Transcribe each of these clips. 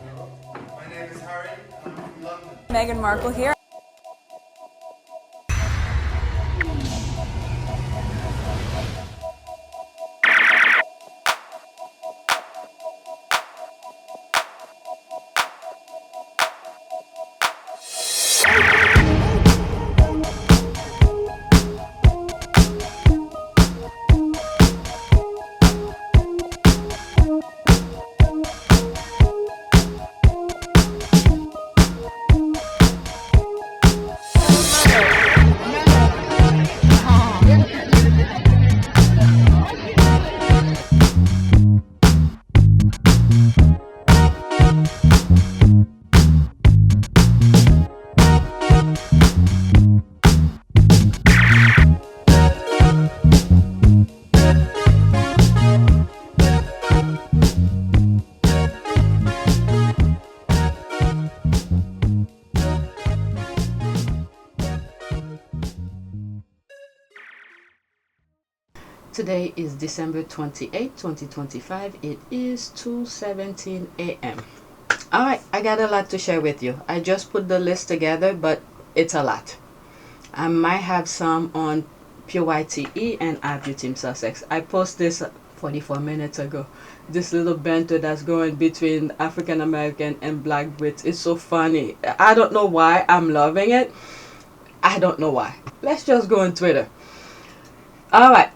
My name is Harry, and I'm from London. Meghan Markle here. Today is December 28, 2025. It is 2:17 a.m. Alright, I got a lot to share with you. I just put the list together, but it's a lot. I might have some on PYTE and Avenue Team Sussex. I posted this 44 minutes ago. This little banter that's going between African American and Black Brits is so funny. I don't know why I'm loving it. I don't know why. Let's just go on Twitter. Alright.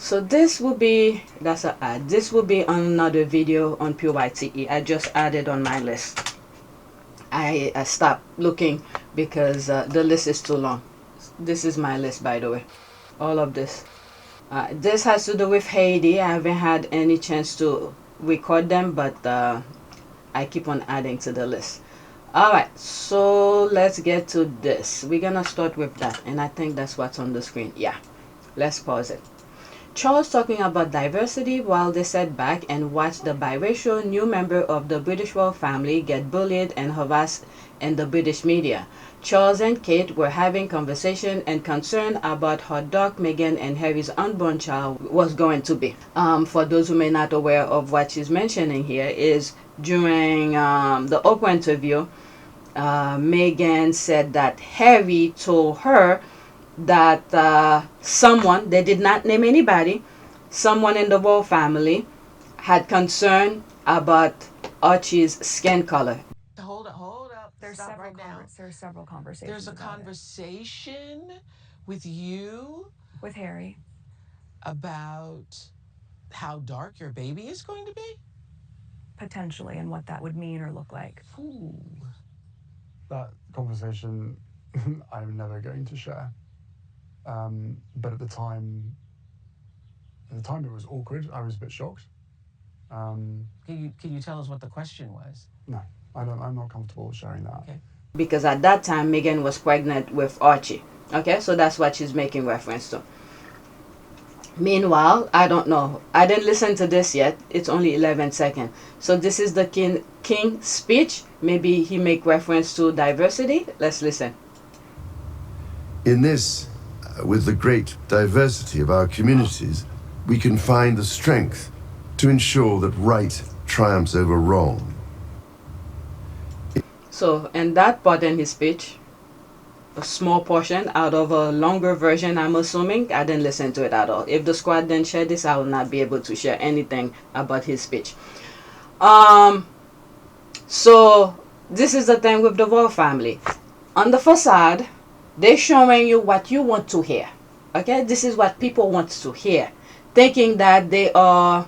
So this will be, that's an ad. This will be on another video on PYTE. I just added on my list. I stopped looking because the list is too long. This is my list, by the way. All of this. This has to do with Haiti. I haven't had any chance to record them, but I keep on adding to the list. Alright, so let's get to this. We're gonna start with that, and I think that's what's on the screen. Yeah, let's pause it. Charles talking about diversity while they sat back and watched the biracial new member of the British royal family get bullied and harassed in the British media. Charles and Kate were having conversation and concern about how dark Meghan and Harry's unborn child was going to be. For those who may not aware of what she's mentioning here is during the Oprah interview, Meghan said that Harry told her that someone, they did not name anybody, someone in the royal family had concern about Archie's skin color. Hold up. There's Stop several right now. there's several conversations. There's a conversation with you with Harry. about how dark your baby is going to be? Potentially, and what that would mean or look like. Ooh. That conversation I'm never going to share. But at the time it was awkward. I was a bit shocked. Can you tell us what the question was? No, I'm not comfortable sharing that. Okay. Because at that time Meghan was pregnant with Archie. Okay, so that's what she's making reference to. Meanwhile, I don't know. I didn't listen to this yet. It's only 11 seconds. So this is the King's speech. Maybe he make reference to diversity. Let's listen. In this, with the great diversity of our communities, we can find the strength to ensure that right triumphs over wrong. So, in that part in his speech, a small portion out of a longer version, I'm assuming, I didn't listen to it at all. If the squad didn't share this, I will not be able to share anything about his speech. So, this is the thing with the royal family. On the facade, they're showing you what you want to hear. Okay, this is what people want to hear, thinking that they are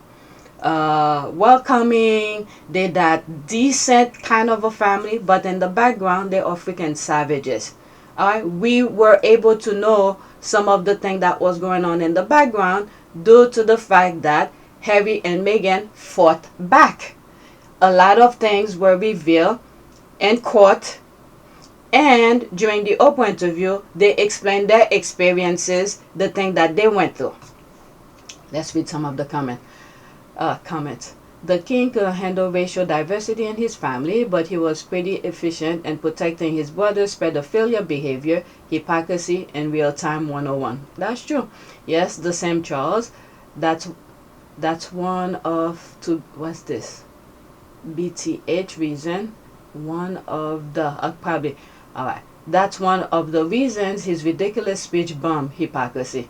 welcoming, they're that decent kind of a family, but in the background they are freaking savages. Alright, we were able to know some of the things that was going on in the background due to the fact that Harry and Meghan fought back. A lot of things were revealed in court. And during the Oprah interview, they explained their experiences, the thing that they went through. Let's read some of the comments. The king could handle racial diversity in his family, but he was pretty efficient in protecting his brother's pedophilia behavior, hypocrisy, and real-time 101. That's true. Yes, the same Charles. That's one of two. What's this? BTH reason. One of the probably, all right. That's one of the reasons his ridiculous speech bombed hypocrisy.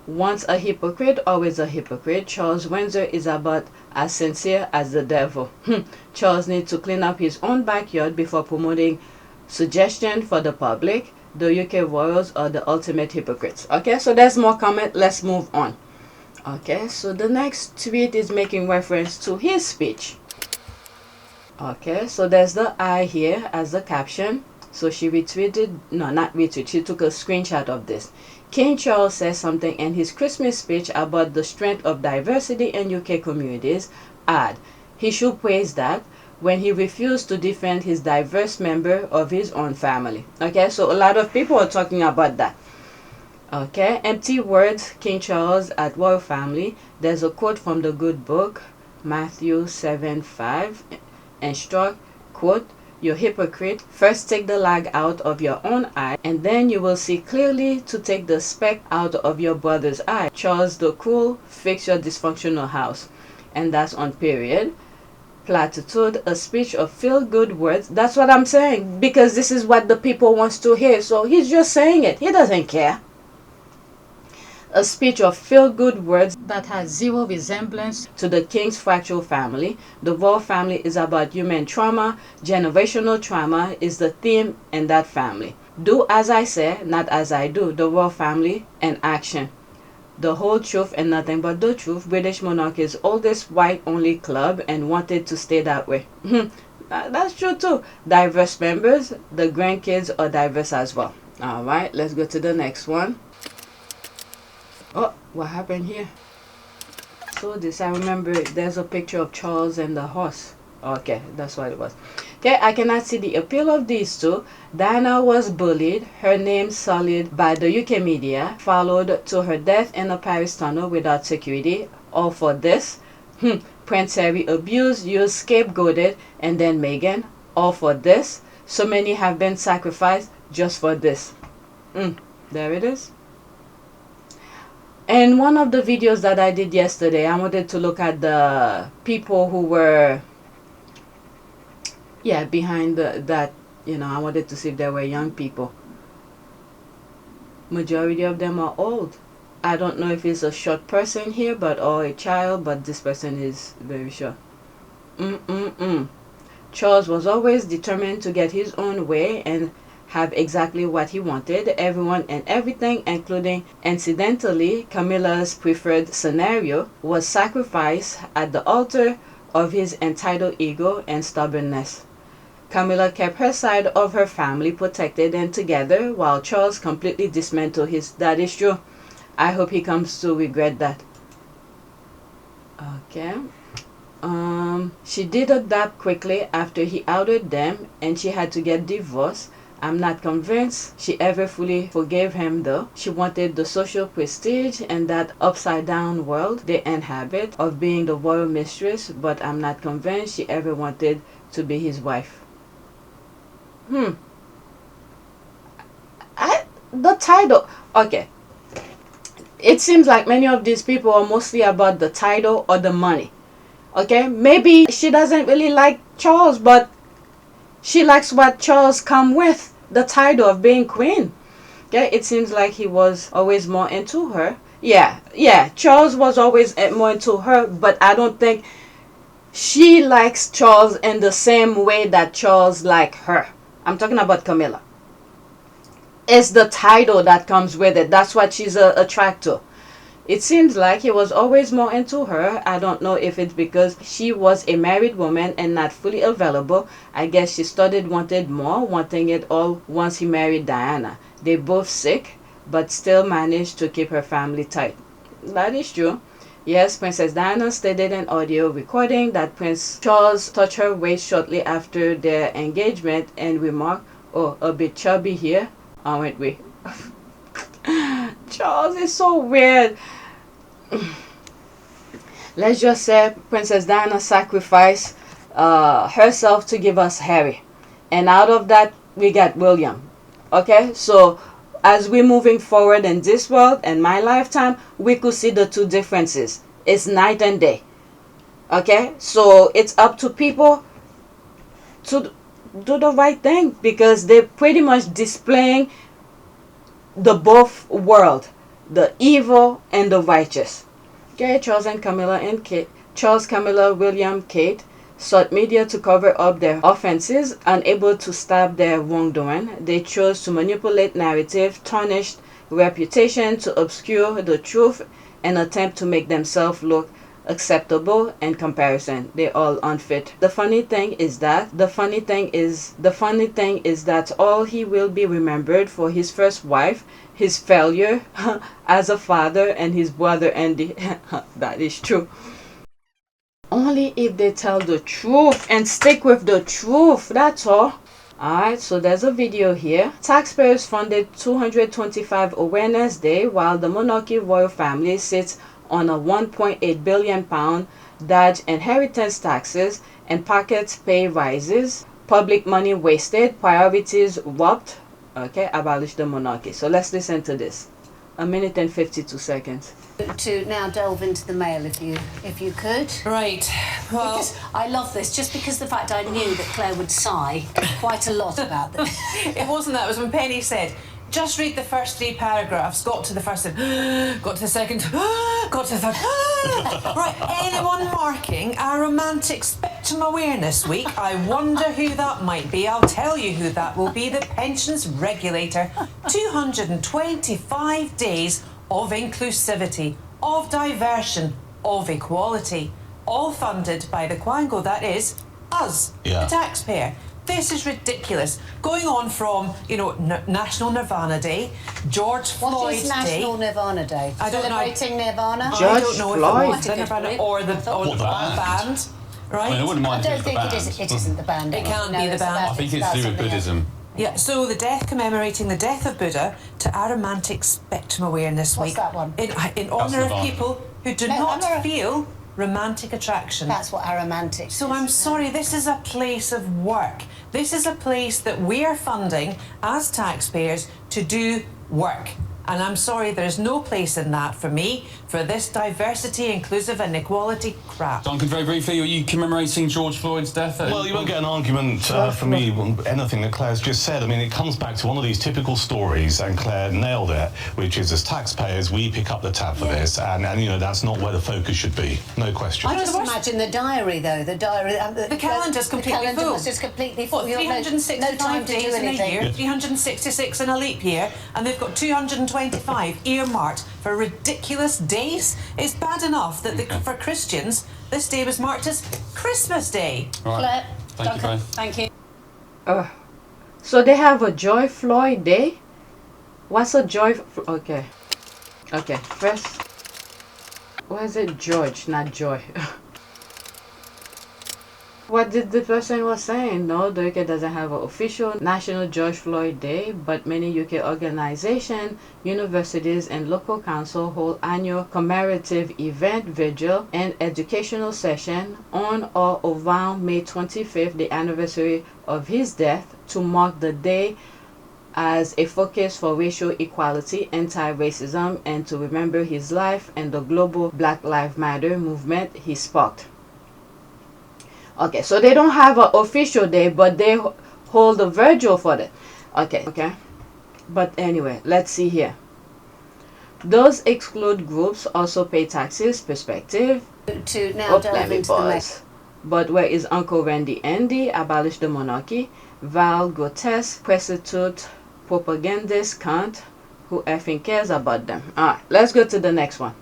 Once a hypocrite, always a hypocrite. Charles Windsor is about as sincere as the devil. Charles needs to clean up his own backyard before promoting suggestion for the public. The UK royals are the ultimate hypocrites. Okay, so there's more comment. Let's move on. Okay, so the next tweet is making reference to his speech. Okay, so there's the I here as the caption. So she retweeted, no, not retweeted, she took a screenshot of this. King Charles says something in his Christmas speech about the strength of diversity in UK communities. Add, he should praise that when he refused to defend his diverse member of his own family. Okay, so a lot of people are talking about that. Okay, empty words, King Charles at royal family. There's a quote from the good book, Matthew 7:5, instruct, quote, "You hypocrite, first take the log out of your own eye, and then you will see clearly to take the speck out of your brother's eye. Charles the Cruel, fix your dysfunctional house." And that's on period. Platitude, a speech of feel-good words. That's what I'm saying, because this is what the people wants to hear. So he's just saying it. He doesn't care. A speech of feel-good words that has zero resemblance to the king's fractual family. The royal family is about human trauma. Generational trauma is the theme in that family. Do as I say, not as I do. The royal family and action. The whole truth and nothing but the truth. British monarchy's oldest white-only club and wanted to stay that way. That's true too. Diverse members. The grandkids are diverse as well. Alright, let's go to the next one. Oh, what happened here? So this, I remember there's a picture of Charles and the horse. Okay, that's what it was. Okay, I cannot see the appeal of these two. Diana was bullied, her name sullied by the UK media, followed to her death in a Paris tunnel without security. All for this. Prince Harry abused, used, scapegoated, and then Meghan. All for this. So many have been sacrificed just for this. There it is. In one of the videos that I did yesterday, I wanted to look at the people who were, behind that, I wanted to see if there were young people. Majority of them are old. I don't know if it's a short person here, or a child, but this person is very short. Charles was always determined to get his own way and have exactly what he wanted. Everyone and everything, including, incidentally, Camilla's preferred scenario, was sacrificed at the altar of his entitled ego and stubbornness. Camilla kept her side of her family protected and together, while Charles completely dismantled his. That is true. I hope he comes to regret that. Okay. She did adapt quickly after he outed them, and she had to get divorced. I'm not convinced she ever fully forgave him though. She wanted the social prestige and that upside down world they inhabit of being the royal mistress, but I'm not convinced she ever wanted to be his wife. The title. Okay. It seems like many of these people are mostly about the title or the money. Okay, maybe she doesn't really like Charles, but she likes what Charles come with. The title of being queen. Okay, it seems like he was always more into her. Yeah, Charles was always more into her, but I don't think she likes Charles in the same way that Charles likes her. I'm talking about Camilla. It's the title that comes with it. That's what she's attracted to. It seems like he was always more into her. I don't know if it's because she was a married woman and not fully available. I guess she started wanting it all once he married Diana. They both sick, but still managed to keep her family tight. That is true. Yes, Princess Diana stated in audio recording that Prince Charles touched her waist shortly after their engagement and remarked, "Oh, a bit chubby here, aren't we?" Charles is so weird. Let's just say Princess Diana sacrificed herself to give us Harry, and out of that we got William. Okay, so as we're moving forward in this world, in my lifetime, we could see the two differences. It's night and day. Okay, so it's up to people to do the right thing, because they're pretty much displaying the both world, the evil and the righteous. Okay, Charles Camilla, William, Kate sought media to cover up their offenses. Unable to stop their wrongdoing, they chose to manipulate narrative, tarnish reputation, to obscure the truth, and attempt to make themselves look acceptable in comparison. They're all unfit. The funny thing is that all he will be remembered for his first wife, his failure as a father, and his brother Andy. That is true. Only if they tell the truth and stick with the truth, that's all. Alright, so there's a video here. Taxpayers funded 225 Awareness Day while the monarchy royal family sits on a £1.8 billion dodge inheritance taxes and pockets pay rises, public money wasted, priorities warped. Okay, abolish the monarchy. So let's listen to this. 1 minute and 52 seconds. To now delve into the mail, if you could. Right. Well, Because I love this, just because the fact I knew that Claire would sigh quite a lot about this. it wasn't that. It was when Penny said, just read the first 3 paragraphs, got to the first, got to the second, got to the third. Right, anyone marking our romantic spectrum awareness week? I wonder who that might be. I'll tell you who that will be. The pensions regulator. 225 days of inclusivity, of diversion, of equality, all funded by the Quango, that is, us, the taxpayer. This is ridiculous. Going on from, National Nirvana Day, George Floyd What is National Day. Nirvana Day? I don't know. Celebrating Nirvana? George I don't know Floyd. if it was the Nirvana or the band, right? I mean, I wouldn't I mind don't if think it was it isn't the band. It can't No, be the it's band. about- I think it's about to do with something else. Buddhism. Yeah, so the death commemorating the death of Buddha to Aromantic Spectrum Awareness What's Week. that one? In honour of Nirvana. people who do No, not honour- feel romantic attraction. That's what aromantic is. So I'm sorry, this is a place of work. This is a place that we are funding as taxpayers to do work. And I'm sorry, there's no place in that for me, for this diversity, inclusive and equality crap. Duncan, very briefly, are you commemorating George Floyd's death? Well, you won't get an argument from me on anything that Claire's just said. I mean, it comes back to one of these typical stories, and Claire nailed it, which is as taxpayers, we pick up the tab for this, and that's not where the focus should be. No question. I just imagine the diary, though. The diary. The calendar's completely The calendar full. was just completely full. What, You have 365 no time to do days in a anything. year, 366 in a leap year, and they've got 225 earmarked for ridiculous days. It's bad enough that for Christians, this day was marked as Christmas Day. Right. Claire, Thank you, Duncan, Claire. thank you. So they have a Joy Floyd Day. What's a Joy? Okay, first, why is it George, not Joy? What did the person was saying? No, the UK doesn't have an official National George Floyd Day, but many UK organizations, universities, and local council hold annual commemorative event, vigil, and educational session on or around May 25th, the anniversary of his death, to mark the day as a focus for racial equality, anti-racism, and to remember his life and the global Black Lives Matter movement he sparked. Okay, so they don't have an official day, but they hold a virgil for it. Okay. But anyway, let's see here. Those exclude groups also pay taxes. Perspective. To now delve into the mail. But where is Uncle Randy Andy? Abolish the monarchy. Val grotesque, prostitute, propagandist, cunt. Who effing cares about them? Alright, let's go to the next one.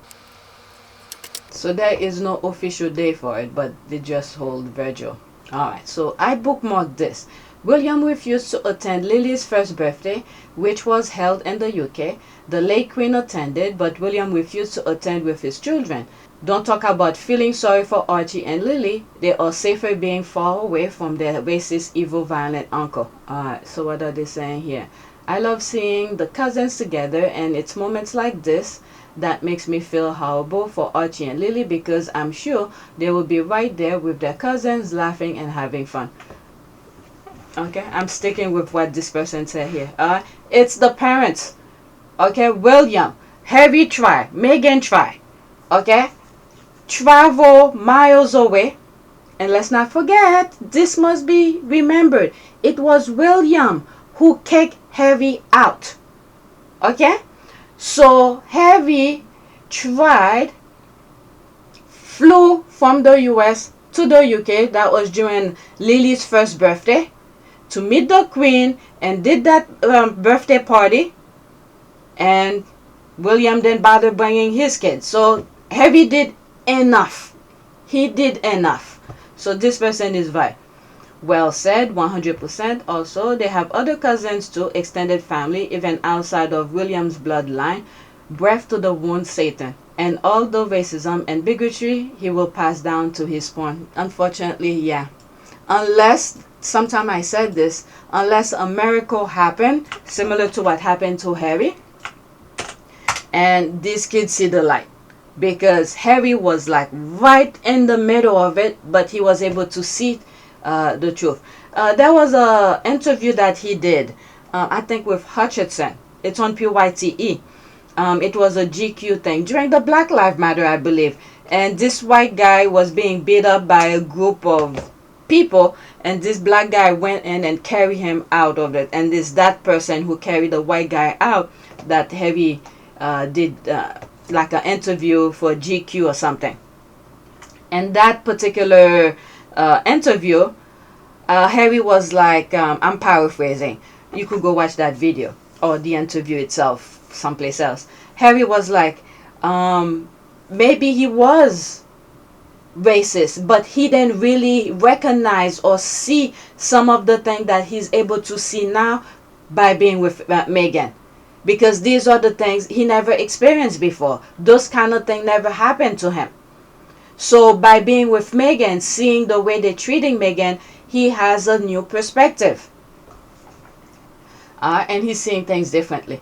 So there is no official day for it, but they just hold virgil. Alright, so I bookmarked this. William refused to attend Lili's first birthday, which was held in the UK. The late Queen attended, but William refused to attend with his children. Don't talk about feeling sorry for Archie and Lili. They are safer being far away from their racist, evil, violent uncle. Alright, so what are they saying here? I love seeing the cousins together, and it's moments like this that makes me feel horrible for Archie and Lili, because I'm sure they will be right there with their cousins laughing and having fun. Okay, I'm sticking with what this person said here. It's the parents. Okay, William, Harry try, Meghan try. Okay, travel miles away. And let's not forget, this must be remembered, it was William who kicked Harry out. Okay? So Harry flew from the US to the UK. That was during Lili's first birthday, to meet the Queen, and did that birthday party. And William didn't bother bringing his kids. So Harry did enough. He did enough. So this person is right. Well said, 100%. Also, they have other cousins too, extended family, even outside of William's bloodline. Breath to the wound, Satan. And all the racism and bigotry he will pass down to his spawn. Unfortunately, yeah. Unless, sometime I said this, unless a miracle happened, similar to what happened to Harry, and these kids see the light. Because Harry was like right in the middle of it, but he was able to see the truth. There was a interview that he did, I think with Hutchinson. It's on PYTE. It was a GQ thing during the Black Lives Matter, I believe. And this white guy was being beat up by a group of people, and this black guy went in and carried him out of it. And it's that person who carried the white guy out that Harry did like an interview for GQ or something. And that particular interview, Harry was like, I'm paraphrasing, you could go watch that video or the interview itself someplace else. Harry was like, maybe he was racist, but he didn't really recognize or see some of the things that he's able to see now by being with Meghan. Because these are the things he never experienced before. Those kind of things never happened to him. So by being with Meghan, seeing the way they're treating Meghan, he has a new perspective. And he's seeing things differently.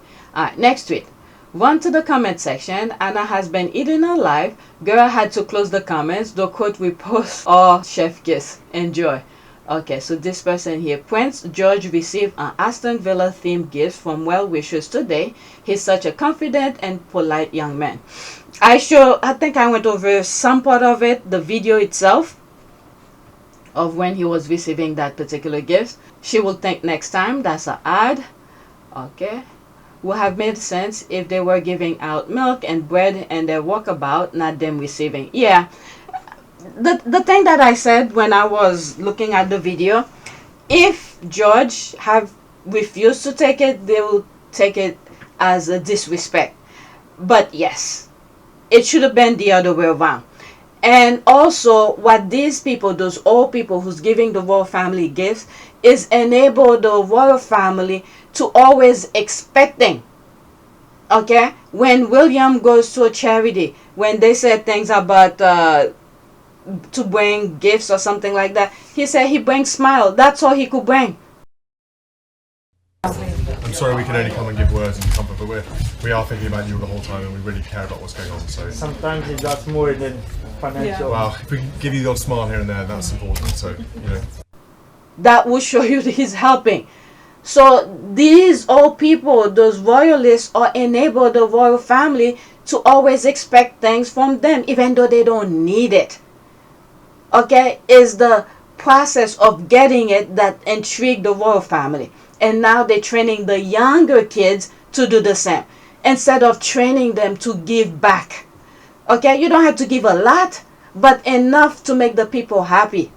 Next tweet. Run to the comment section. Anna has been eating alive. Girl had to close the comments. The quote repost or chef kiss. Enjoy. Okay, so this person here. Prince George received an Aston Villa themed gift from well-wishers today. He's such a confident and polite young man. I think I went over some part of it, the video itself, of when he was receiving that particular gift. She will think next time. That's an ad. Okay. Would have made sense if they were giving out milk and bread and their walkabout, not them receiving. Yeah. The thing that I said when I was looking at the video, if George have refused to take it, they will take it as a disrespect. But yes, it should have been the other way around. And also, what these people, those old people who's giving the royal family gifts, is enable the royal family to always expecting. Okay? When William goes to a charity, when they said things about to bring gifts or something like that, he said he brings smile. That's all he could bring. I'm sorry we can only come and give words and comfort, but we are thinking about you the whole time and we really care about what's going on. So sometimes that's more than financial. Well, if we can give you the odd smile here and there, that's important. So, you know. That will show you that he's helping. So these old people, those royalists, are enable the royal family to always expect things from them, even though they don't need it. Okay, is the process of getting it that intrigued the royal family. And now they're training the younger kids to do the same, instead of training them to give back. Okay, you don't have to give a lot, but enough to make the people happy.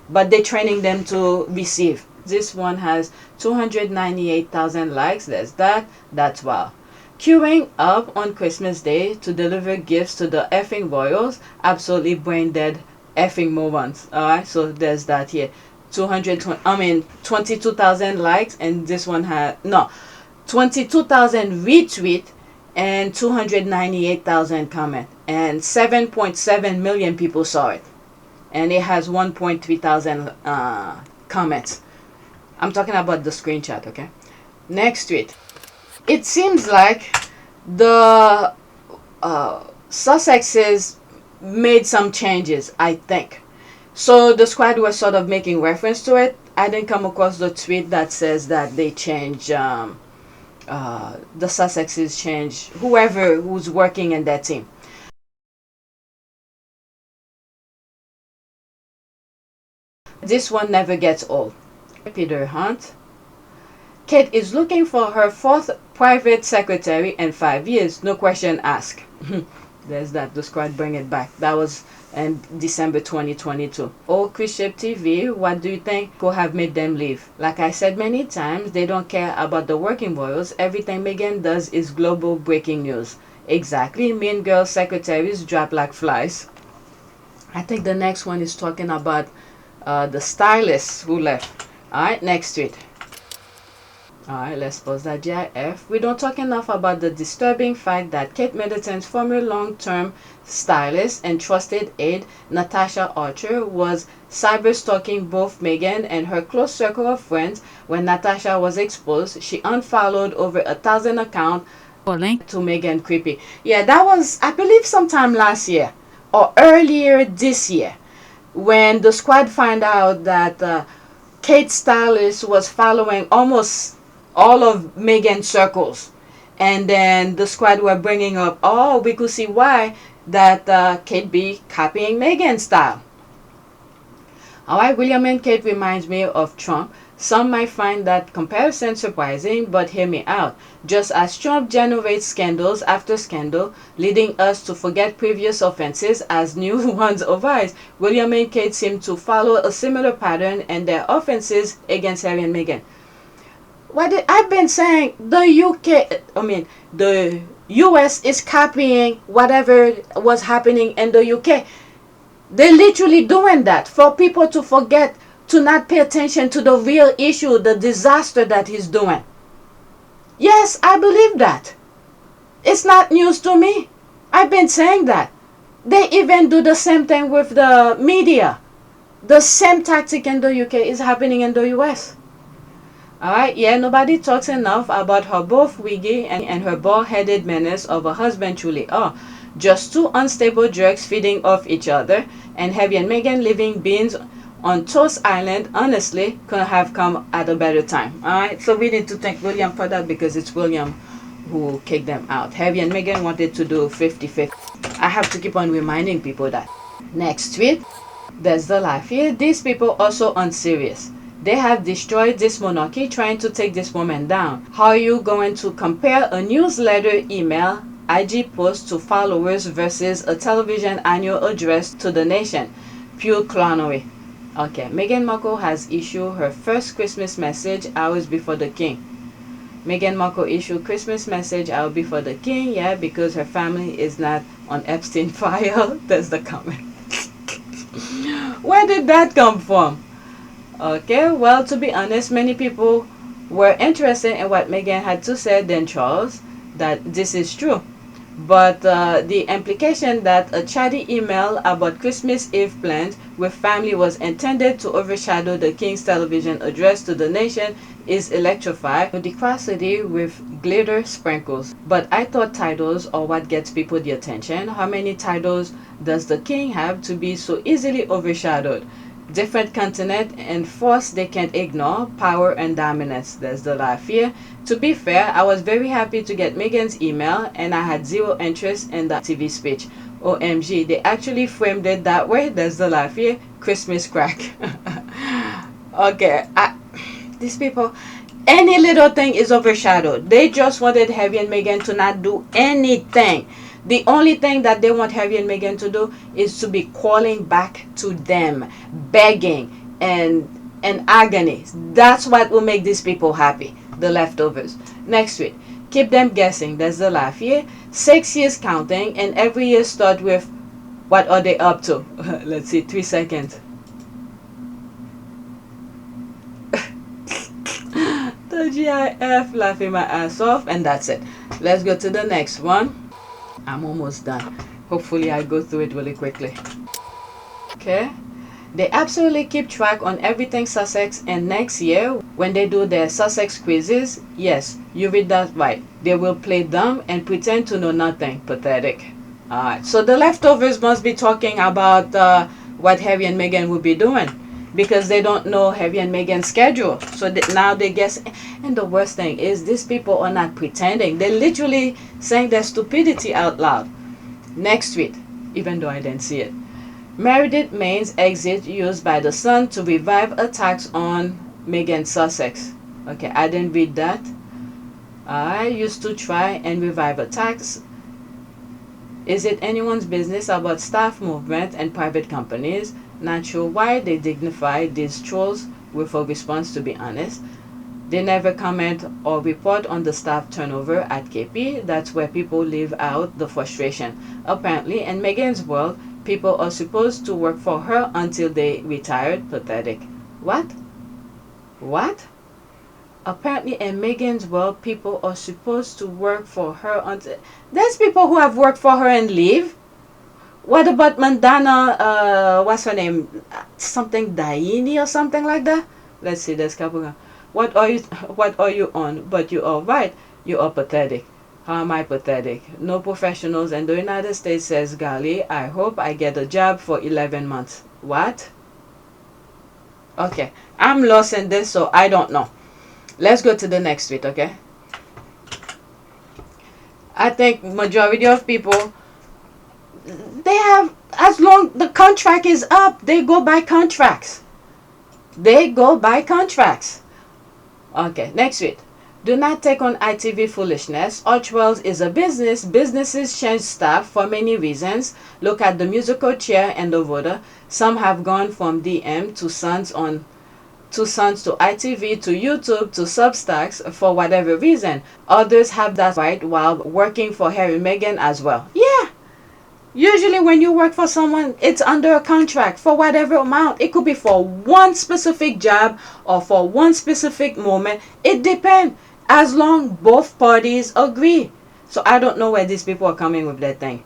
But they're training them to receive. This one has 298,000 likes. There's that. That's wow. Queuing up on Christmas Day to deliver gifts to the effing royals. Absolutely brain dead effing morons. Alright, so there's that here. 22,000 likes, and this one had 22,000 retweet and 298,000 comment, and 7.7 million people saw it, and it has 1.3 thousand comments. I'm talking about the screenshot. Okay, next tweet. It seems like the Sussexes made some changes, I think. So the squad was sort of making reference to it. I didn't come across the tweet that says that they changed, the Sussexes changed whoever who's working in that team. This one never gets old. Peter Hunt. Kate is looking for her 4th private secretary in 5 years. No question asked. There's that. The squad bring it back. That was in December 2022. Oh, Christian TV, what do you think could have made them leave? Like I said many times, they don't care about the working royals. Everything Meghan does is global breaking news. Exactly. Mean girl secretaries drop like flies. I think the next one is talking about the stylist who left. Alright, next tweet. Alright, let's pause that GIF. We don't talk enough about the disturbing fact that Kate Middleton's former long-term stylist and trusted aide, Natasha Archer, was cyber-stalking both Meghan and her close circle of friends. When Natasha was exposed, she unfollowed over 1,000 accounts to Meghan creepy. Yeah, that was, I believe, sometime last year or earlier this year when the squad found out that Kate Stylist was following almost all of Meghan's circles, and then the squad were bringing up, oh, we could see why that Kate be copying Meghan's style. Alright, William and Kate reminds me of Trump. Some might find that comparison surprising, but hear me out. Just as Trump generates scandals after scandal, leading us to forget previous offenses as new ones arise, William and Kate seem to follow a similar pattern in their offenses against Harry and Meghan. I've been saying, the US is copying whatever was happening in the UK. They're literally doing that for people to forget, to not pay attention to the real issue, the disaster that he's doing. Yes, I believe that. It's not news to me. I've been saying that. They even do the same thing with the media. The same tactic in the UK is happening in the US. Alright, yeah, nobody talks enough about her both wiggy and her bald-headed menace of a husband truly are. Just two unstable jerks feeding off each other, and Harry and Meghan living beings on Toast Island, honestly, could have come at a better time. Alright, so we need to thank William for that because it's William who kicked them out. Harry and Meghan wanted to do 50-50. I have to keep on reminding people that. Next tweet, there's the life here. These people also unserious. They have destroyed this monarchy trying to take this woman down. How are you going to compare a newsletter, email, IG post to followers versus a television annual address to the nation? Pure clownery. Okay, Meghan Markle has issued her first Christmas message hours before the king. Meghan Markle issued Christmas message hours before the king, yeah, because her family is not on Epstein file. That's the comment. Where did that come from? Okay, well, to be honest, many people were interested in what Meghan had to say than Charles, that this is true. But the implication that a chatty email about Christmas Eve plans with family was intended to overshadow the king's television address to the nation is electrifying. Ludicrosity with glitter sprinkles. But I thought titles are what gets people the attention. How many titles does the king have to be so easily overshadowed? Different continent and force they can't ignore, power and dominance. There's the laugh here. To be fair, I was very happy to get Meghan's email and I had zero interest in that TV speech. OMG, they actually framed it that way. There's the laugh here. Christmas crack. Okay, these people, any little thing is overshadowed. They just wanted Harry and Meghan to not do anything. The only thing that they want Harry and Meghan to do is to be calling back to them, begging and agony. That's what will make these people happy, the leftovers. Next week, keep them guessing. There's the laugh here. 6 years counting, and every year start with, what are they up to? Let's see, 3 seconds. The GIF laughing my ass off, and that's it. Let's go to the next one. I'm almost done. Hopefully I go through it really quickly. Okay. They absolutely keep track on everything Sussex, and next year when they do their Sussex quizzes, yes, you read that right. They will play dumb and pretend to know nothing. Pathetic. Alright, so the leftovers must be talking about what Harry and Meghan will be doing, because they don't know Harry and Meghan's schedule. So now they guess. And the worst thing is, these people are not pretending. They're literally saying their stupidity out loud. Next tweet, even though I didn't see it. Meredith Main's exit used by the Sun to revive attacks on Meghan Sussex. Okay, I didn't read that. I used to try and revive attacks. Is it anyone's business about staff movement and private companies? Not sure why they dignify these trolls with a response, to be honest. They never comment or report on the staff turnover at KP. That's where people leave out the frustration. Apparently, in Meghan's world, people are supposed to work for her until they retired. Pathetic. What? What? Apparently, in Meghan's world, people are supposed to work for her until... There's people who have worked for her and leave. What about Mandana, what's her name? Something Daini or something like that? Let's see, there's couple. What are you on? But you are right. You are pathetic. How am I pathetic? No professionals in the United States, says Gali. I hope I get a job for 11 months. What? Okay, I'm lost in this, so I don't know. Let's go to the next tweet, okay? I think majority of people, they have, as long the contract is up, they go by contracts. They go by contracts. Okay, next tweet. Do not take on ITV foolishness. Archwell's is a business. Businesses change staff for many reasons. Look at the musical chair and the voter. Some have gone from DM to Sons to ITV to YouTube to Substacks for whatever reason. Others have that right while working for Harry Meghan as well. Yeah. Usually when you work for someone, it's under a contract for whatever amount. It could be for one specific job or for one specific moment. It depends, as long both parties agree. So I don't know where these people are coming with that thing.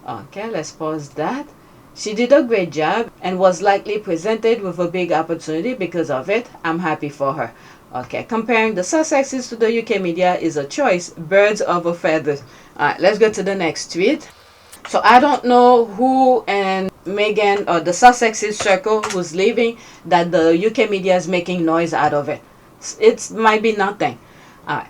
Okay, let's pause that. She did a great job and was likely presented with a big opportunity because of it. I'm happy for her. Okay, comparing the Sussexes to the UK media is a choice. Birds of a feather. Alright, let's go to the next tweet. So I don't know who and Meghan or the Sussexes circle who's leaving that the UK media is making noise out of it. It might be nothing. Alright,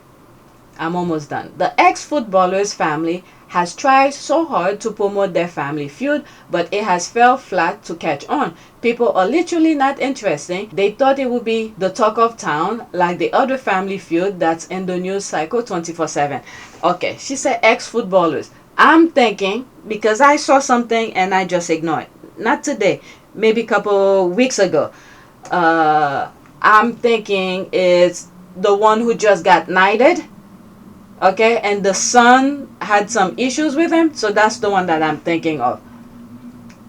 I'm almost done. The ex-footballer's family has tried so hard to promote their family feud, but it has fell flat to catch on. People are literally not interested. They thought it would be the talk of town, like the other family feud that's in the news cycle 24/7. Okay, she said ex-footballers. I'm thinking, because I saw something and I just ignored it. Not today, maybe a couple weeks ago. I'm thinking it's the one who just got knighted. Okay, and the son had some issues with him, so that's the one that I'm thinking of.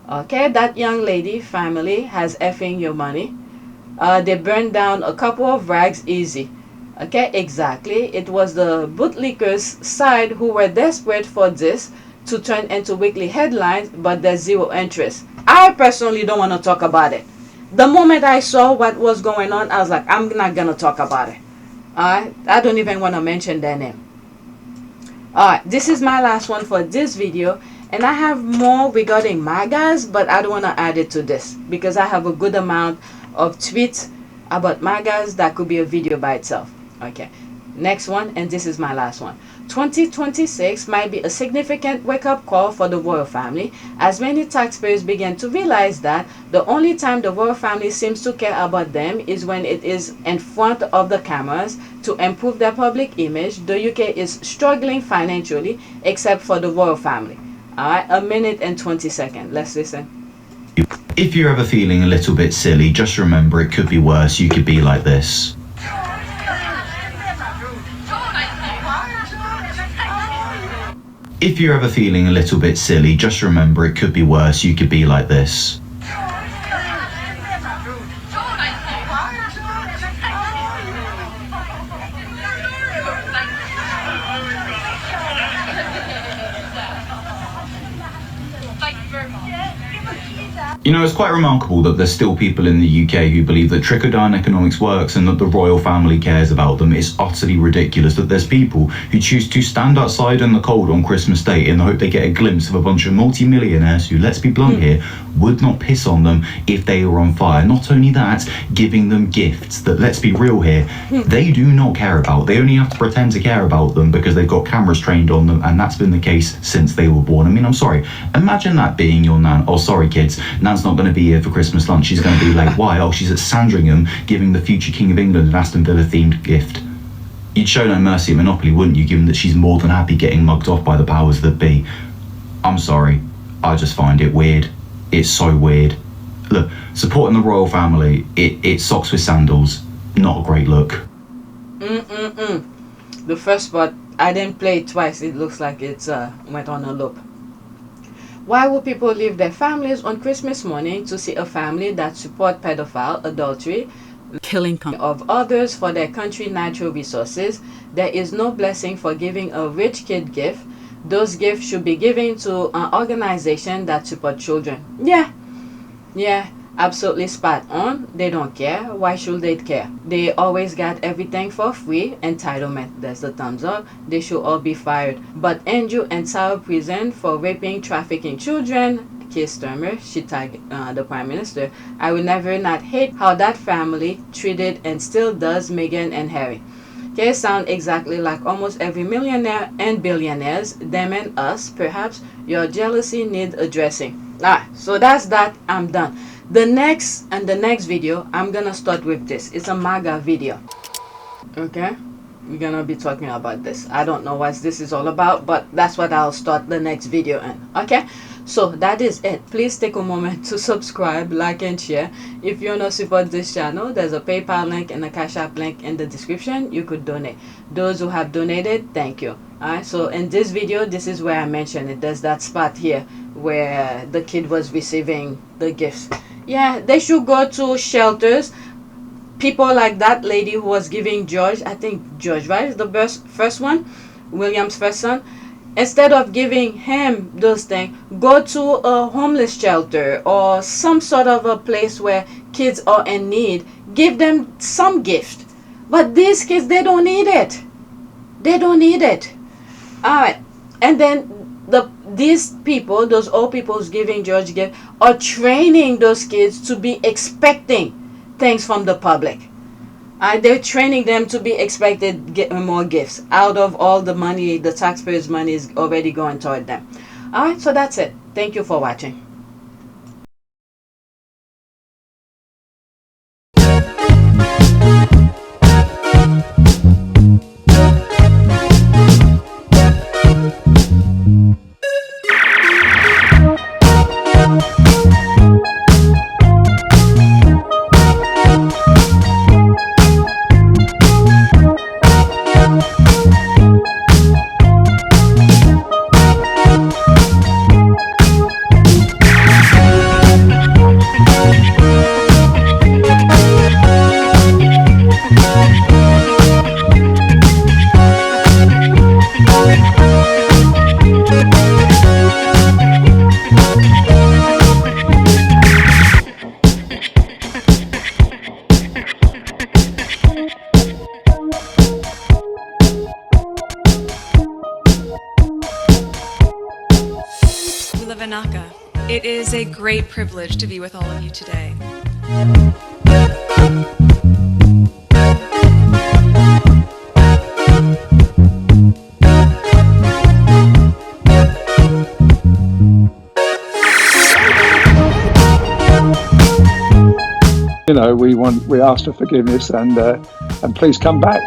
Okay, that young lady family has effing your money. They burned down a couple of rags easy. Okay, exactly. It was the bootlickers' side who were desperate for this to turn into weekly headlines, but there's zero interest. I personally don't want to talk about it. The moment I saw what was going on, I was like, I'm not going to talk about it. Alright, I don't even want to mention their name. Alright, this is my last one for this video, and I have more regarding MAGAs, but I don't want to add it to this because I have a good amount of tweets about MAGAs that could be a video by itself. Okay, next one, and this is my last one. 2026 might be a significant wake-up call for the royal family, as many taxpayers begin to realize that the only time the royal family seems to care about them is when it is in front of the cameras. To improve their public image, the UK is struggling financially, except for the royal family. Alright, a minute and 20 seconds. Let's listen. If you're ever feeling a little bit silly, just remember it could be worse. You could be like this. If you're ever feeling a little bit silly, just remember it could be worse. You could be like this. You know, it's quite remarkable that there's still people in the UK who believe that trickle-down economics works and that the royal family cares about them. It's utterly ridiculous that there's people who choose to stand outside in the cold on Christmas Day in the hope they get a glimpse of a bunch of multi-millionaires who, let's be blunt here, would not piss on them if they were on fire. Not only that, giving them gifts that, let's be real here, they do not care about. They only have to pretend to care about them because they've got cameras trained on them, and that's been the case since they were born. I mean, I'm sorry. Imagine that being your nan. Oh, sorry, kids. Nan's not going to be here for Christmas lunch. She's going to be late. Why? Oh, she's at Sandringham giving the future King of England an Aston Villa themed gift. You'd show no mercy at Monopoly, wouldn't you, given that she's more than happy getting mugged off by the powers that be? I'm sorry. I just find it weird. It's so weird. Look, supporting the royal family, it socks with sandals. Not a great look. The first part, I didn't play it twice. It looks like it's went on a loop. Why would people leave their families on Christmas morning to see a family that support pedophile, adultery, killing of others for their country natural resources? There is no blessing for giving a rich kid gift. Those gifts should be given to an organization that support children. Yeah, absolutely spot on. They don't care. Why should they care? They always got everything for free. Entitlement. There's the thumbs up. They should all be fired. But Andrew and Sarah prison for raping, trafficking children. Keir Starmer, she tagged the Prime Minister. I will never not hate how that family treated and still does Meghan and Harry. Keir sound exactly like almost every millionaire and billionaires, them and us. Perhaps your jealousy needs addressing. So that's that. I'm done. The next video, I'm gonna start with this. It's a MAGA video. Okay, we're gonna be talking about this. I don't know what this is all about, but that's what I'll start the next video in. Okay, so that is it. Please take a moment to subscribe, like, and share. If you want to support this channel, there's a PayPal link and a Cash App link in the description. You could donate. Those who have donated, thank you. Alright, so in this video, this is where I mentioned it. There's that spot here where the kid was receiving the gifts. Yeah, they should go to shelters. People like that lady who was giving George, I think George, right, is the first one, William's first son. Instead of giving him those things, go to a homeless shelter or some sort of a place where kids are in need. Give them some gift. But these kids, they don't need it. They don't need it. Alright, and then these people, those old people who's giving George gift, are training those kids to be expecting things from the public. They're training them to be expected more gifts out of all the money, the taxpayers' money is already going toward them. Alright, so that's it. Thank you for watching. It is a great privilege to be with all of you today. You know, we ask for forgiveness and please come back.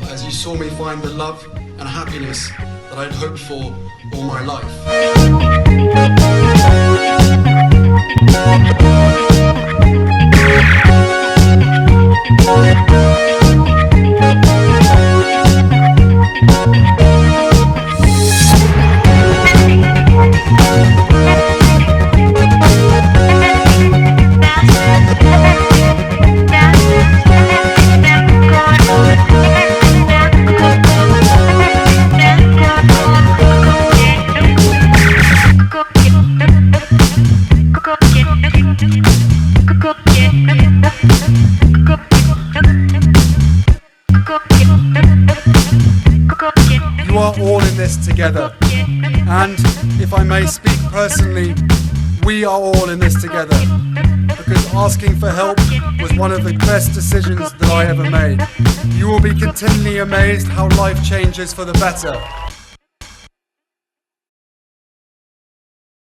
As you saw me find the love and happiness that I'd hoped for all my life. together. And if I may speak personally, we are all in this together, because asking for help was one of the best decisions that I ever made. You will be continually amazed how life changes for the better